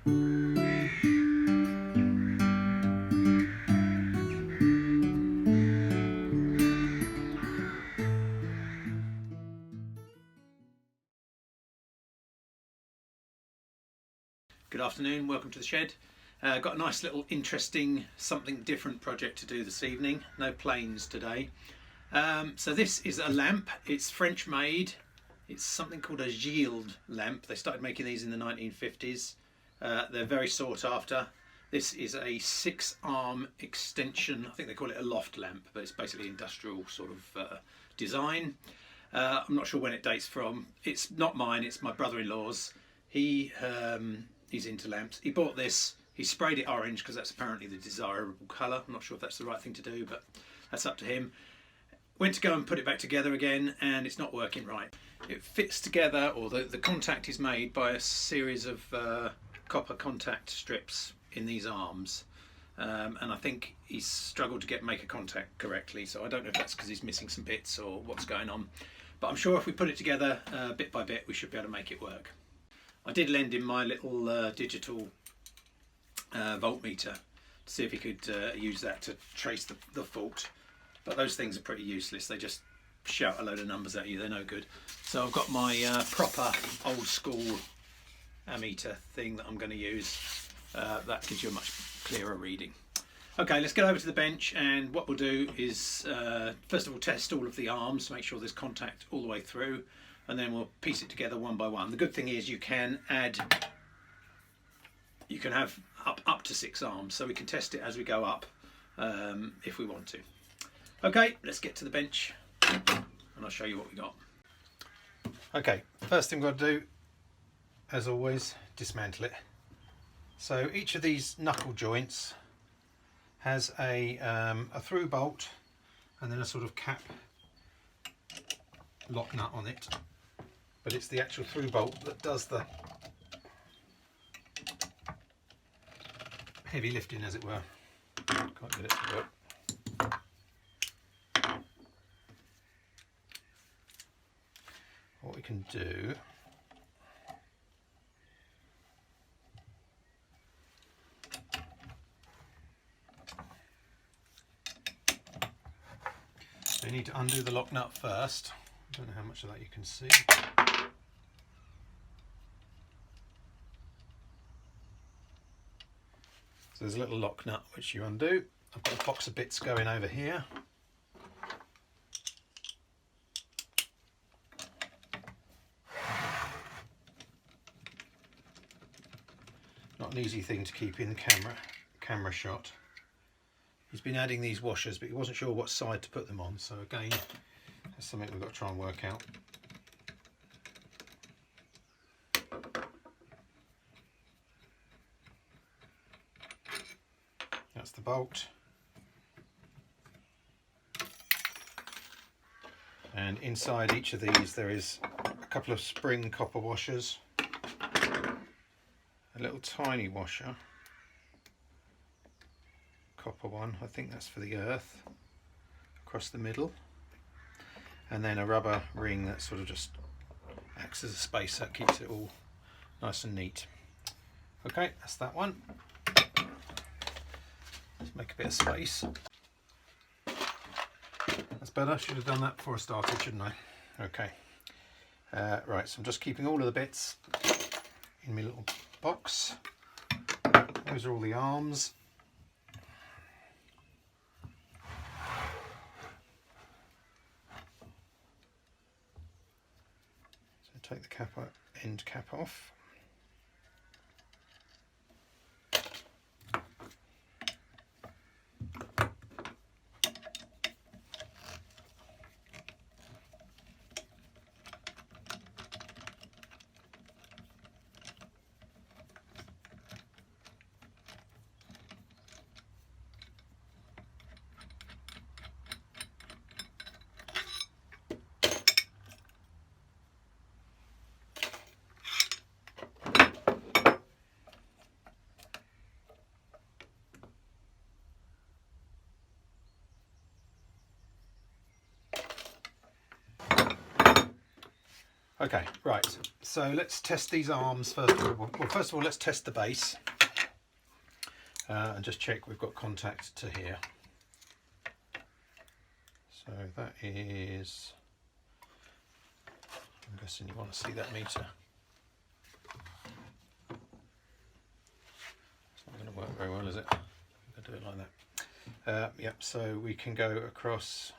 Good afternoon, welcome to the shed. Got a nice little interesting something different project to do this evening. No planes today. So this is a lamp. It's French made. It's something called a Jielde lamp. They started making these in the 1950s. They're very sought after. This is a 6-arm extension. I think they call it a loft lamp, but it's basically industrial sort of design. I'm not sure when it dates from. It's not mine, it's my brother-in-law's. He's into lamps. He bought this, he sprayed it orange because that's apparently the desirable colour. I'm not sure if that's the right thing to do, but that's up to him. Went to go and put it back together again and it's not working right. It fits together, or the contact is made by a series of copper contact strips in these arms. And I think he's struggled to make a contact correctly, so I don't know if that's because he's missing some bits or what's going on. But I'm sure if we put it together bit by bit, we should be able to make it work. I did lend him my little digital voltmeter to see if he could use that to trace the fault. But those things are pretty useless. They just shout a load of numbers at you. They're no good. So I've got my proper old school ammeter thing that I'm going to use. That gives you a much clearer reading. Okay, let's get over to the bench, and what we'll do is first of all test all of the arms to make sure there's contact all the way through, and then we'll piece it together one by one. The good thing is you can have up to 6 arms, so we can test it as we go up if we want to. Okay, let's get to the bench and I'll show you what we got. Okay, first thing we've got to do, as always, dismantle it. So each of these knuckle joints has a through bolt and then a sort of cap lock nut on it, but it's the actual through bolt that does the heavy lifting, as it were. Can't get it to work. What we can do you need to undo the lock nut first. I don't know how much of that you can see. So there's a little lock nut which you undo. I've got a box of bits going over here. Not an easy thing to keep in camera shot. He's been adding these washers, but he wasn't sure what side to put them on, so again, that's something we've got to try and work out. That's the bolt. And inside each of these there is a couple of spring copper washers, a little tiny washer, copper one, I think that's for the earth, across the middle, and then a rubber ring that sort of just acts as a spacer, that keeps it all nice and neat. Okay, that's that one. Let's make a bit of space. That's better, should have done that before I started, shouldn't I? Okay, right, so I'm just keeping all of the bits in my little box. Those are all the arms. So take the end cap off. Okay, right, so let's test these arms first of all. Well, first of all, let's test the base and just check we've got contact to here. So that is, I'm guessing you want to see that meter. It's not going to work very well, is it? I'm going to do it like that. Yep, so we can go across.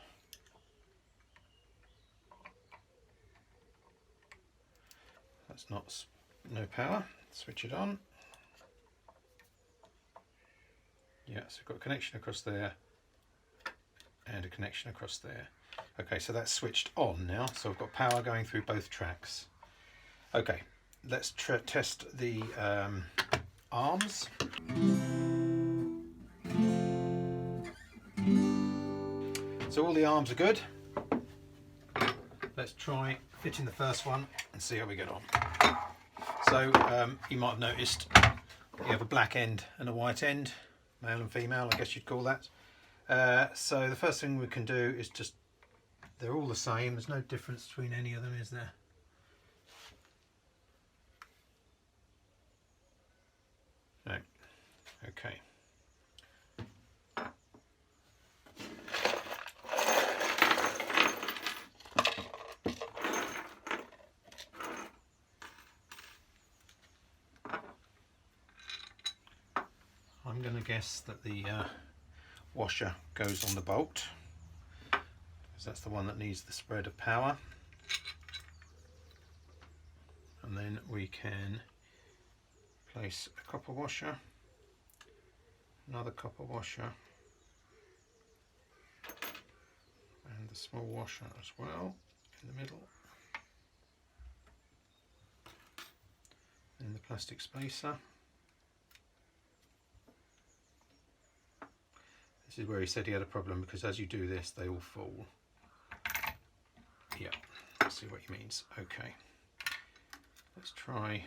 That's not, no power. Switch it on. Yeah, so we've got a connection across there and a connection across there. Okay, so that's switched on now, so we've got power going through both tracks. Okay, let's test the arms. So all the arms are good. Let's try fitting the first one and see how we get on. So you might have noticed you have a black end and a white end, male and female, I guess you'd call that. So the first thing we can do is just, they're all the same, there's no difference between any of them, is there? No. Okay. I'm going to guess that the washer goes on the bolt, because that's the one that needs the spread of power. And then we can place a copper washer, another copper washer, and the small washer as well in the middle, and the plastic spacer. This is where he said he had a problem, because as you do this they all fall. Yeah, I see what he means. Okay, let's try.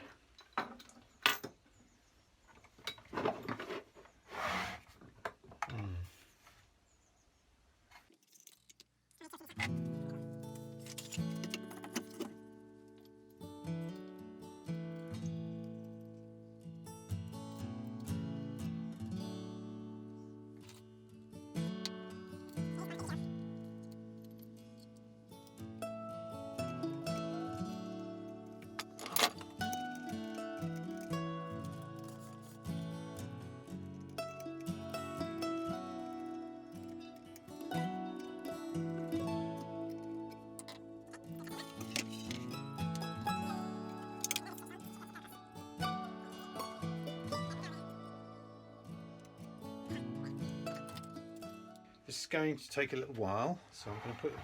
This is going to take a little while, so I'm going to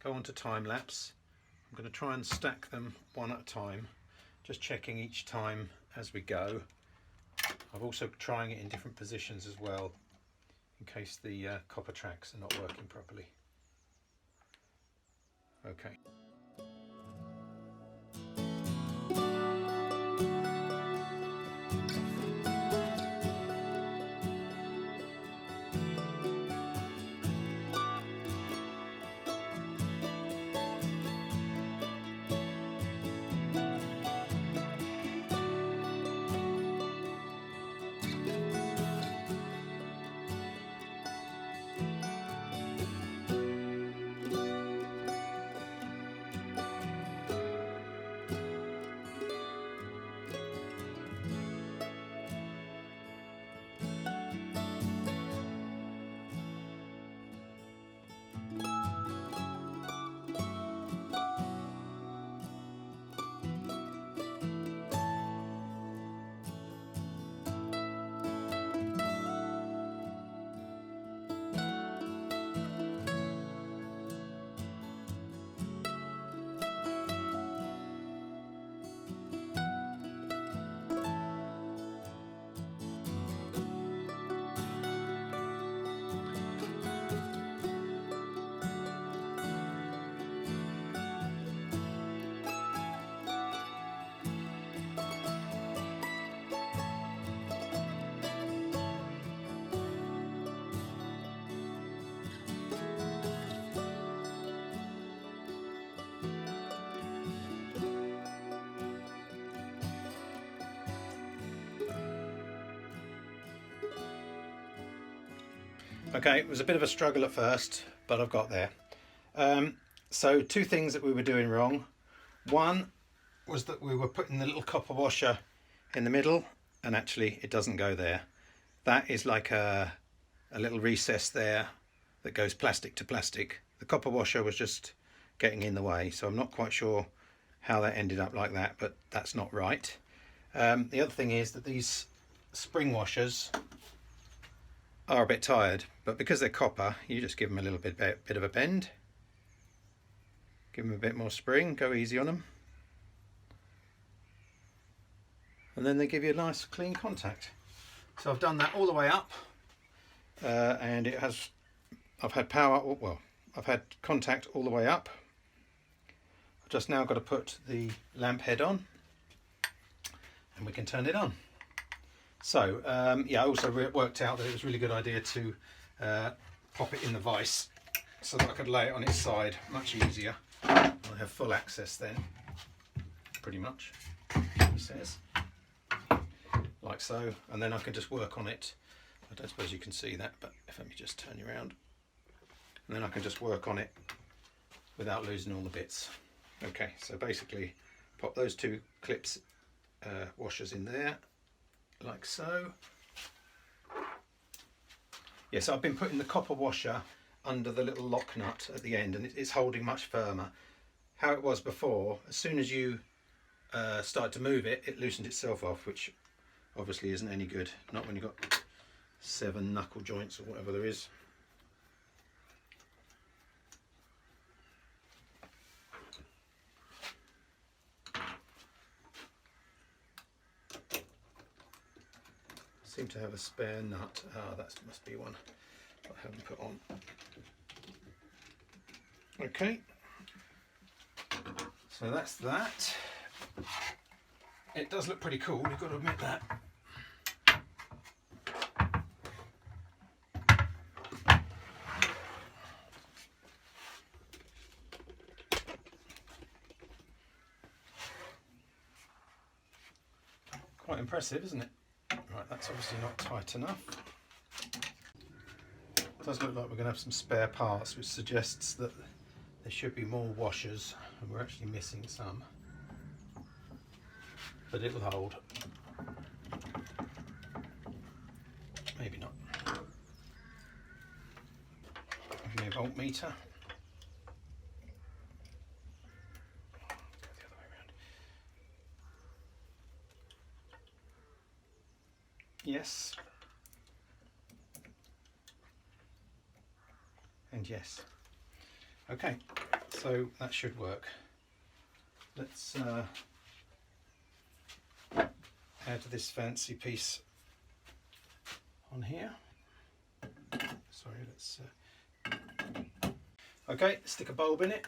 go on to time lapse. I'm going to try and stack them one at a time, just checking each time as we go. I'm also trying it in different positions as well, in case the copper tracks are not working properly. Okay. Okay, it was a bit of a struggle at first, but I've got there. So two things that we were doing wrong. One was that we were putting the little copper washer in the middle, and actually it doesn't go there. That is like a little recess there that goes plastic to plastic. The copper washer was just getting in the way, so I'm not quite sure how that ended up like that, but that's not right. The other thing is that these spring washers are a bit tired, but because they're copper, you just give them a little bit of a bend, give them a bit more spring, go easy on them, and then they give you a nice clean contact. So I've done that all the way up, and I've had power, well, I've had contact all the way up. I've just now got to put the lamp head on and we can turn it on. So yeah, I also worked out that it was a really good idea to pop it in the vise so that I could lay it on its side much easier. I have full access then, pretty much, he says, like so, and then I can just work on it. I don't suppose you can see that, but if let me just turn you around, and then I can just work on it without losing all the bits. Okay, so basically pop those two clips, washers in there, like so. Yes, I've been putting the copper washer under the little lock nut at the end, and it's holding much firmer. How it was before, as soon as you start to move it, it loosened itself off, which obviously isn't any good, not when you've got 7 knuckle joints or whatever there is. Seem to have a spare nut. Ah, that must be one I haven't put on. Okay, so that's that. It does look pretty cool, you've got to admit that. Quite impressive, isn't it? Right, that's obviously not tight enough. It does look like we're going to have some spare parts, which suggests that there should be more washers, and we're actually missing some. But it will hold. Maybe not. Give me a voltmeter. Go the other way around. Yes. And yes. Okay, so that should work. Let's add this fancy piece on here. Sorry, let's okay, stick a bulb in it.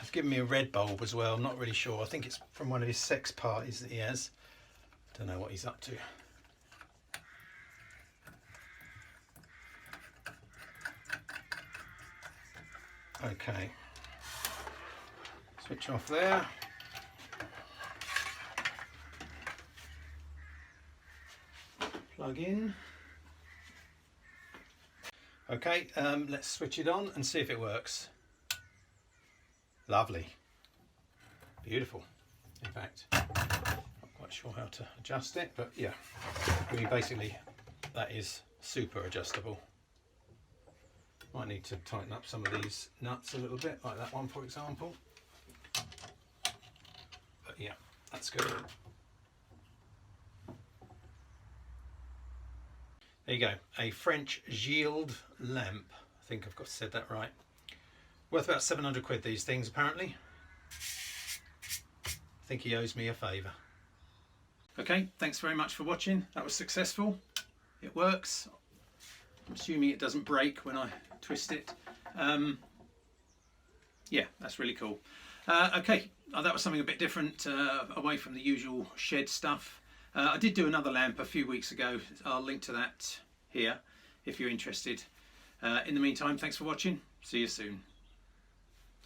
He's given me a red bulb as well, I'm not really sure. I think it's from one of his sex parties that he has. Don't know what he's up to. Okay, switch off there. Plug in. Okay, let's switch it on and see if it works. Lovely. Beautiful, in fact. Not quite sure how to adjust it, but yeah. I mean, basically, that is super adjustable. Might need to tighten up some of these nuts a little bit, like that one, for example. But yeah, that's good. There you go, a French Jielde lamp. I think I've got said that right. Worth about 700 quid, these things, apparently. I think he owes me a favour. Okay, thanks very much for watching. That was successful. It works. I'm assuming it doesn't break when I twist it. Yeah, that's really cool. Okay, that was something a bit different, away from the usual shed stuff. I did do another lamp a few weeks ago. I'll link to that here if you're interested. In the meantime, thanks for watching. See you soon.